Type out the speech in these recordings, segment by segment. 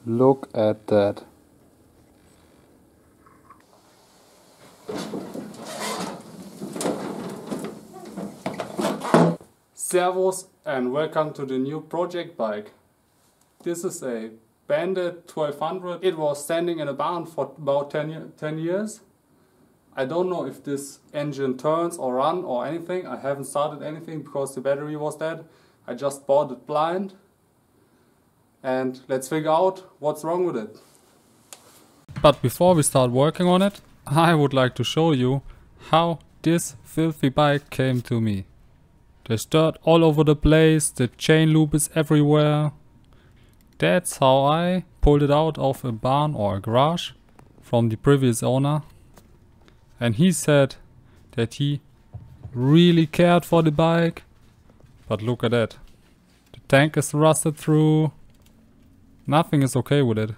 Look at that. Servus and welcome to the new project bike. This is a Bandit 1200. It was standing in a barn for about 10 years. I don't know if this engine turns or runs or anything. I haven't started anything because the battery was dead. I just bought it blind. And let's figure out what's wrong with it. But before we start working on it, I would like to show you how this filthy bike came to me. There's dirt all over the place, the chain loop is everywhere. That's how I pulled it out of a barn or a garage from the previous owner. And he said that he really cared for the bike. But look at that. The tank is rusted through. Nothing is okay with it.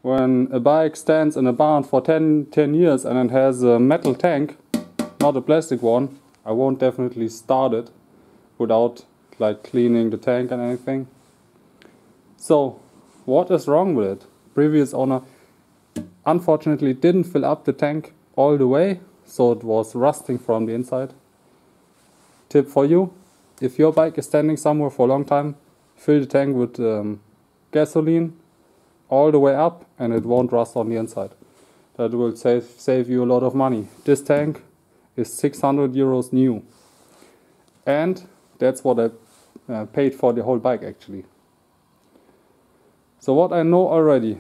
When a bike stands in a barn for 10 years and it has a metal tank, not a plastic one, I won't definitely start it without like cleaning the tank and anything. So, what is wrong with it? Previous owner unfortunately didn't fill up the tank all the way, so it was rusting from the inside. Tip for you, if your bike is standing somewhere for a long time, fill the tank with gasoline all the way up and it won't rust on the inside. That will save you a lot of money. This tank is 600 euros new. And that's what I paid for the whole bike actually. So what I know already,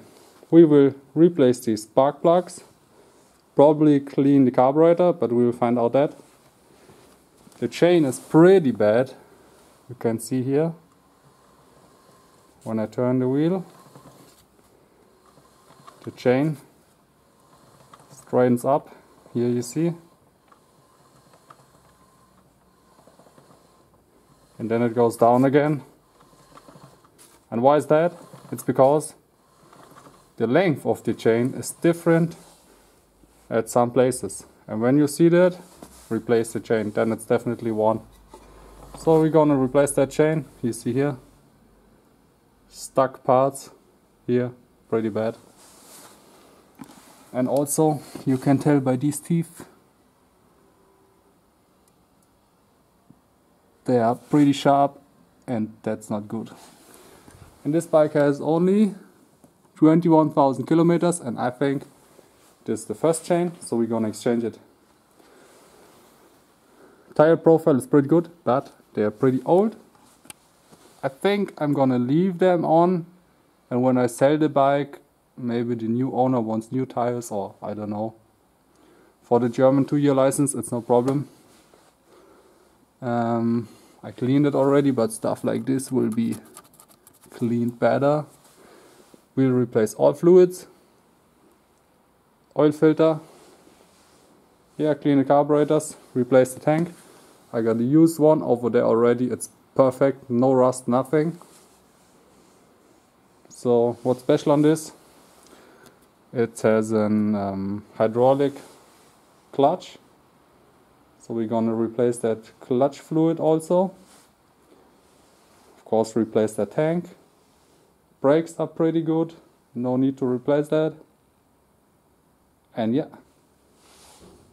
we will replace these spark plugs, probably clean the carburetor, but we will find out that. The chain is pretty bad, you can see here, when I turn the wheel. The chain straightens up, here you see. And then it goes down again. And why is that? It's because the length of the chain is different at some places. And when you see that, replace the chain, then it's definitely one. So we're gonna replace that chain, you see here. Stuck parts here, pretty bad. And also, you can tell by these teeth, they are pretty sharp and that's not good. And this bike has only 21,000 kilometers and I think this is the first chain, so we're gonna exchange it. Tire profile is pretty good, but they are pretty old. I think I'm gonna leave them on, and when I sell the bike, maybe the new owner wants new tires, or I don't know. For the German 2-year license, it's no problem. I cleaned it already, but stuff like this will be cleaned better. We'll replace all fluids, oil filter, yeah, clean the carburetors, replace the tank. I got a used one over there already, it's perfect, no rust, nothing. So what's special on this? It has an hydraulic clutch, so we're gonna replace that clutch fluid also. Of course, replace that tank. Brakes are pretty good, no need to replace that. And yeah,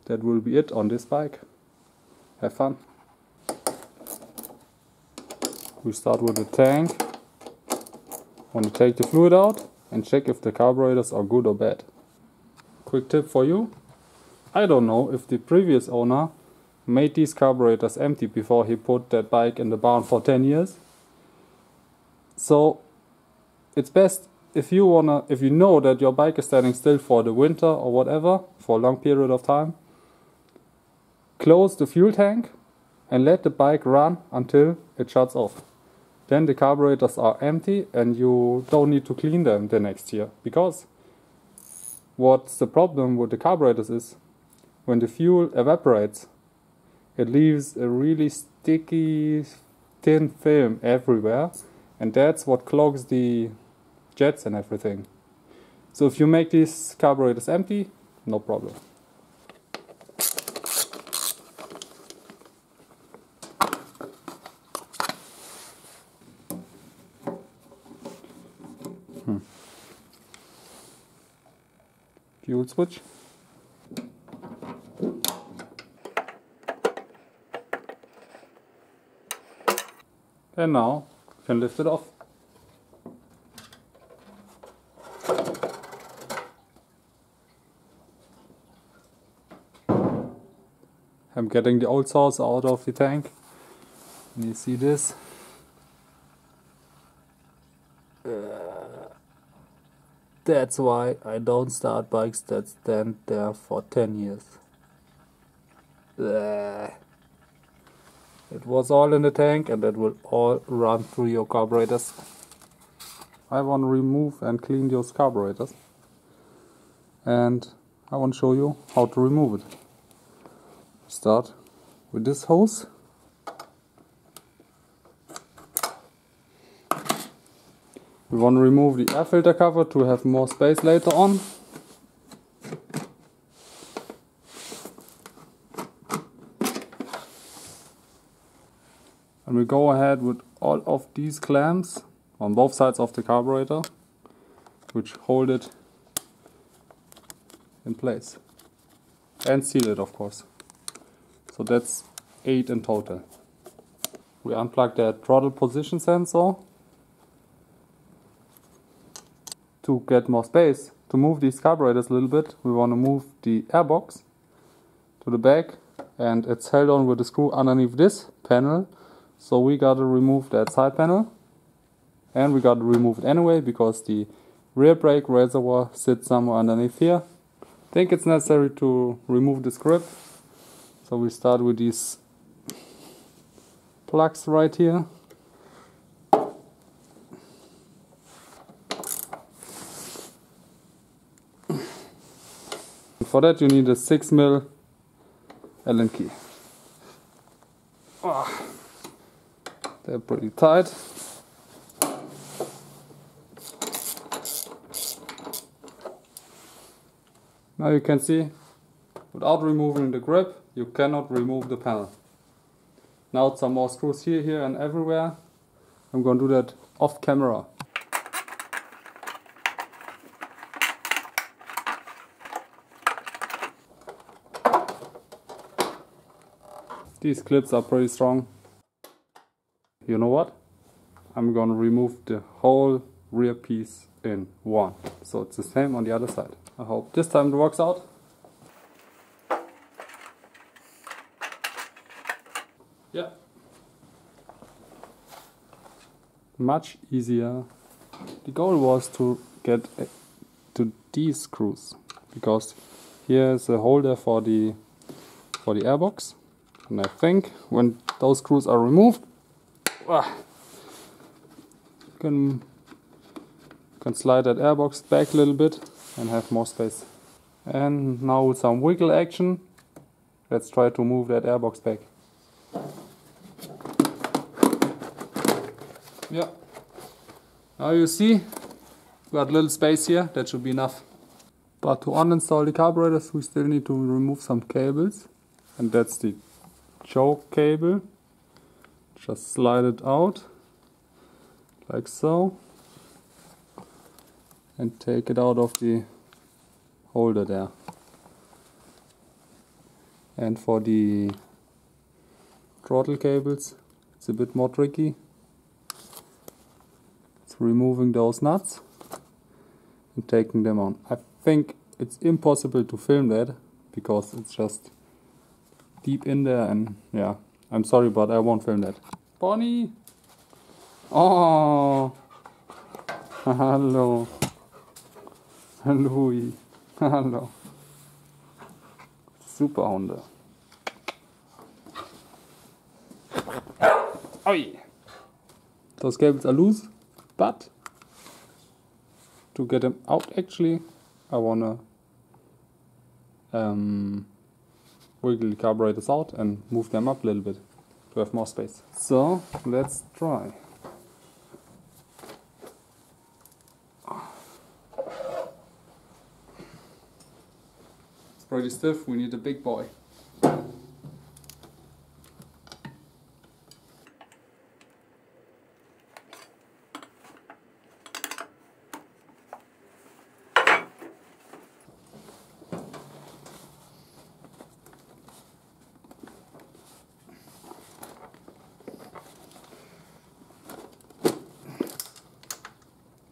that will be it on this bike. Have fun. We start with the tank. Want to take the fluid out and check if the carburetors are good or bad. Quick tip for you. I don't know if the previous owner made these carburetors empty before he put that bike in the barn for 10 years. So it's best if you know that your bike is standing still for the winter or whatever, for a long period of time, close the fuel tank and let the bike run until it shuts off. Then the carburetors are empty and you don't need to clean them the next year. Because what's the problem with the carburetors is, when the fuel evaporates, it leaves a really sticky, thin film everywhere, and that's what clogs the jets and everything. So if you make these carburetors empty, no problem. Fuel switch. And now you can lift it off. I'm getting the old sauce out of the tank. And you see this. That's why I don't start bikes that stand there for 10 years. It was all in the tank and that will all run through your carburetors. I want to remove and clean those carburetors. And I want to show you how to remove it. Start with this hose. We want to remove the air filter cover to have more space later on. And we go ahead with all of these clamps on both sides of the carburetor, which hold it in place. And seal it, of course. So that's 8 in total. We unplug the throttle position sensor. To get more space, to move these carburetors a little bit, we want to move the airbox to the back, and it's held on with a screw underneath this panel. So we got to remove that side panel, and we got to remove it anyway because the rear brake reservoir sits somewhere underneath here. I think it's necessary to remove this grip, so we start with these plugs right here. For that you need a 6mm Allen key. They're pretty tight. Now you can see, without removing the grip, you cannot remove the panel. Now some more screws here and everywhere. I'm going to do that off camera. These clips are pretty strong. You know what? I'm gonna remove the whole rear piece in one. So it's the same on the other side. I hope this time it works out. Yeah. Much easier. The goal was to get to these screws, because here is a holder for the airbox. And I think when those screws are removed, you can slide that airbox back a little bit and have more space. And now with some wiggle action, let's try to move that airbox back. Yeah. Now you see, we got a little space here, that should be enough. But to uninstall the carburetors, we still need to remove some cables. And that's the choke cable. Just slide it out like so and take it out of the holder there. And for the throttle cables, it's a bit more tricky. It's removing those nuts and taking them on. I think it's impossible to film that because it's just deep in there, and yeah, I'm sorry, but I won't film that. Bonnie! Oh! Hallo! Louis! Hallo! Super Hunde! Oi! Those cables are loose, but to get them out actually, I wanna wiggle the carburetors out and move them up a little bit to have more space. So let's try. pretty stiff, we need a big boy.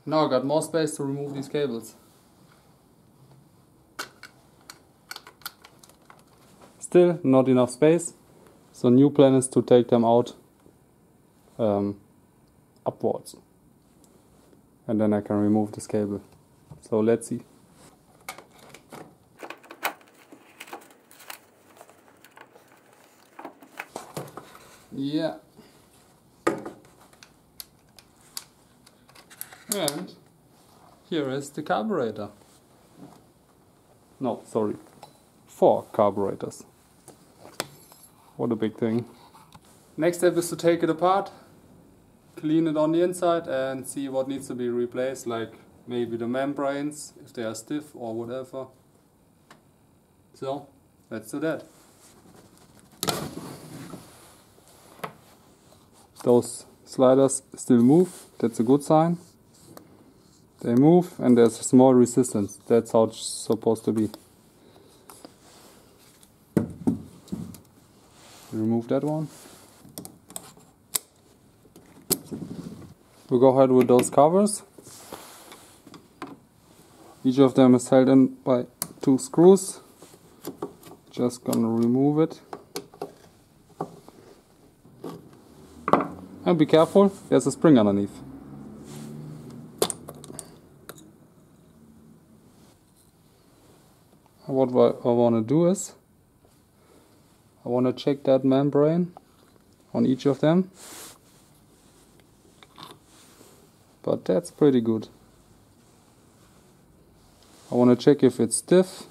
Now I got more space to remove these cables. Still not enough space, so new plan is to take them out upwards. And then I can remove this cable. So let's see. Yeah. And here is the carburetor. No, sorry. 4 carburetors. What a big thing. Next step is to take it apart, clean it on the inside and see what needs to be replaced, like maybe the membranes, if they are stiff or whatever. So, let's do that. Those sliders still move, that's a good sign. They move and there's a small resistance, that's how it's supposed to be. Remove that one. We'll go ahead with those covers. Each of them is held in by 2 screws. Just gonna remove it. And be careful, there's a spring underneath. What I want to do is, I want to check that membrane on each of them. But that's pretty good. I want to check if it's stiff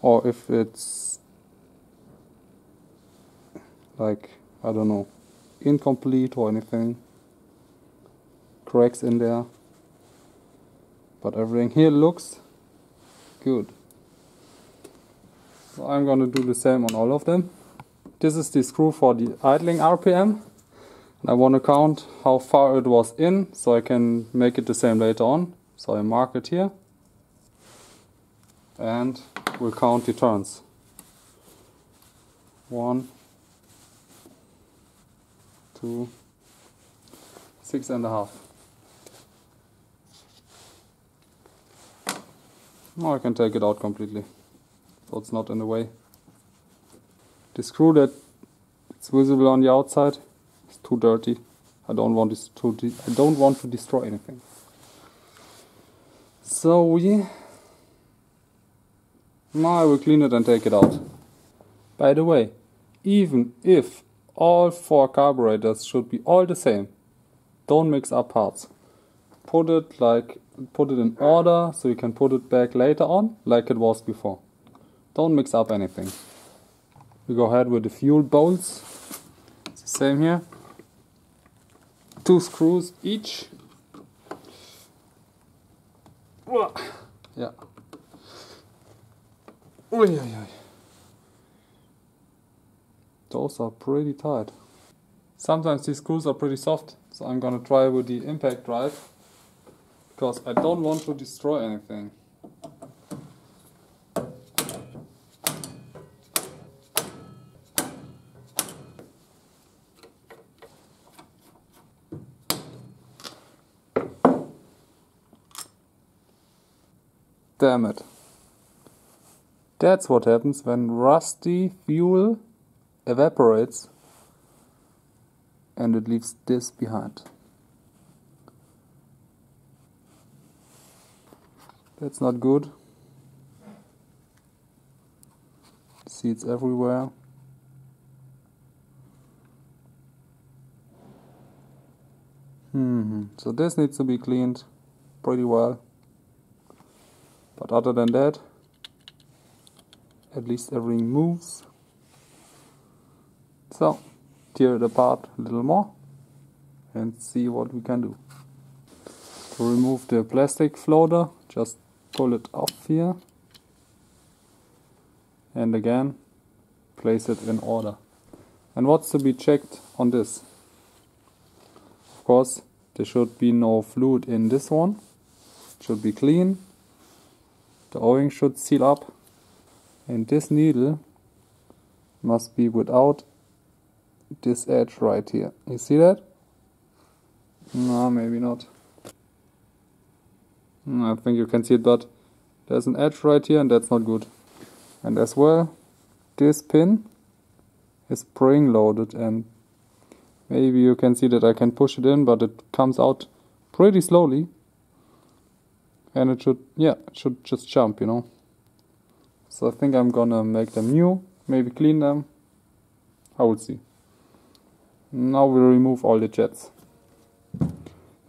or if it's like, I don't know, incomplete or anything. Cracks in there. But everything here looks good. So I'm going to do the same on all of them. This is the screw for the idling RPM. And I want to count how far it was in, so I can make it the same later on. So I mark it here. And we'll count the turns. 1, 2, 6.5. Now I can take it out completely, so it's not in the way. The screw that is visible on the outside is too dirty. I don't want to destroy anything. So now I will clean it and take it out. By the way, even if all 4 carburetors should be all the same, don't mix up parts. Put it in order so you can put it back later on like it was before. Don't mix up anything. We go ahead with the fuel bolts. It's the same here. 2 screws each. Yeah. Those are pretty tight. Sometimes these screws are pretty soft, so I'm gonna try with the impact drive, because I don't want to destroy anything. Damn it. That's what happens when rusty fuel evaporates and it leaves this behind. That's not good. Seeds everywhere. So this needs to be cleaned pretty well. But other than that, at least everything moves. So, tear it apart a little more and see what we can do. To remove the plastic floater, just pull it off here. and again place it in order. And what's to be checked on this? Of course, there should be no fluid in this one. It should be clean. The O-ring should seal up, and this needle must be without this edge right here. You see that? No, maybe not. I think you can see it, but there's an edge right here and that's not good. And as well, this pin is spring loaded, and maybe you can see that I can push it in, but it comes out pretty slowly. And it should, yeah, it should just jump, you know. So I think I'm gonna make them new, maybe clean them. I will see. Now we'll remove all the jets.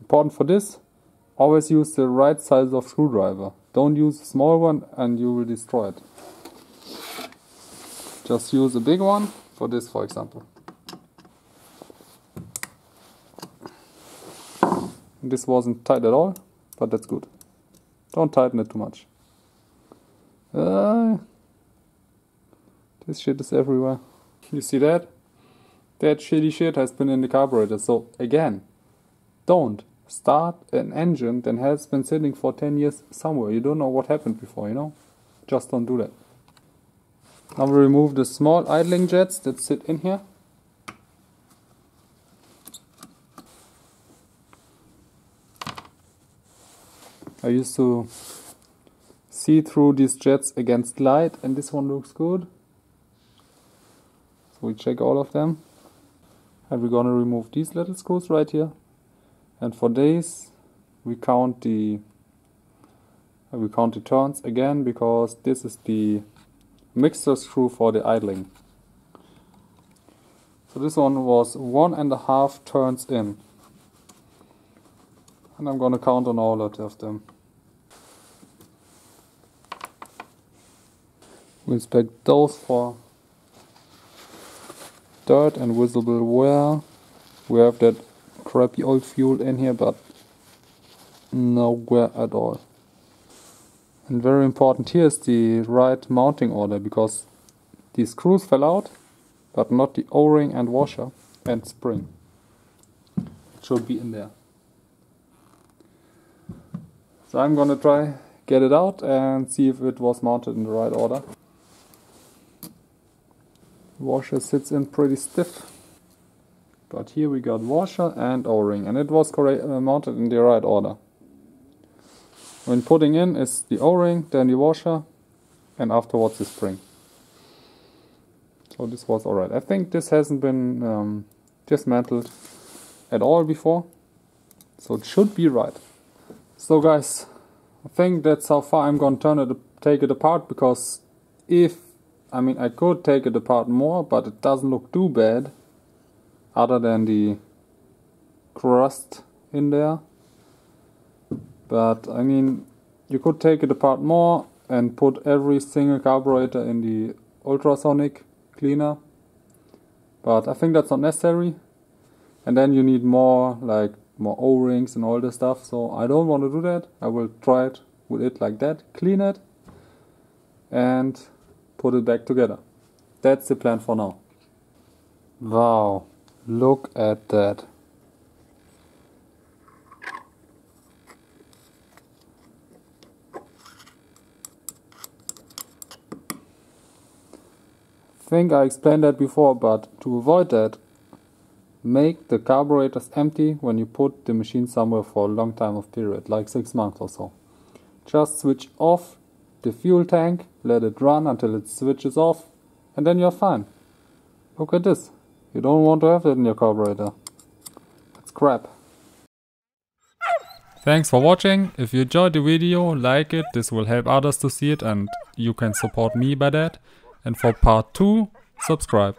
Important for this, always use the right size of screwdriver. Don't use a small one and you will destroy it. Just use a big one for this, for example. This wasn't tight at all, but that's good. Don't tighten it too much. This shit is everywhere. You see that? That shitty shit has been in the carburetor. So again, don't start an engine that has been sitting for 10 years somewhere. You don't know what happened before, you know? Just don't do that. Now we remove the small idling jets that sit in here. I used to see through these jets against light, and this one looks good. So we check all of them. And we're gonna remove these little screws right here. And for these, we count the turns again, because this is the mixer screw for the idling. So this one was 1.5 turns in. And I'm gonna count on all of them. We inspect those for dirt and visible wear. We have that crappy old fuel in here, but no wear at all. And very important here is the right mounting order, because these screws fell out, but not the O-ring and washer and spring. It should be in there. So I'm gonna try get it out and see if it was mounted in the right order. The washer sits in pretty stiff, but here we got washer and O-ring, and it was mounted in the right order. When putting in is the O-ring, then the washer, and afterwards the spring. So this was alright. I think this hasn't been dismantled at all before, so it should be right. So guys, I think that's how far I'm gonna take it apart, because I could take it apart more, but it doesn't look too bad, other than the crust in there. But I mean, you could take it apart more and put every single carburetor in the ultrasonic cleaner, but I think that's not necessary. And then you need more O-rings and all this stuff, so I don't want to do that. I will try it with it like that, clean it and put it back together. That's the plan for now. Wow, look at that. I think I explained that before, but to avoid that, make the carburetors empty when you put the machine somewhere for a long time of period, like 6 months or so. Just switch off the fuel tank, let it run until it switches off, and then you're fine. Look at this. You don't want to have that in your carburetor. It's crap. Thanks for watching. If you enjoyed the video, like it. This will help others to see it, and you can support me by that. And for part 2, subscribe.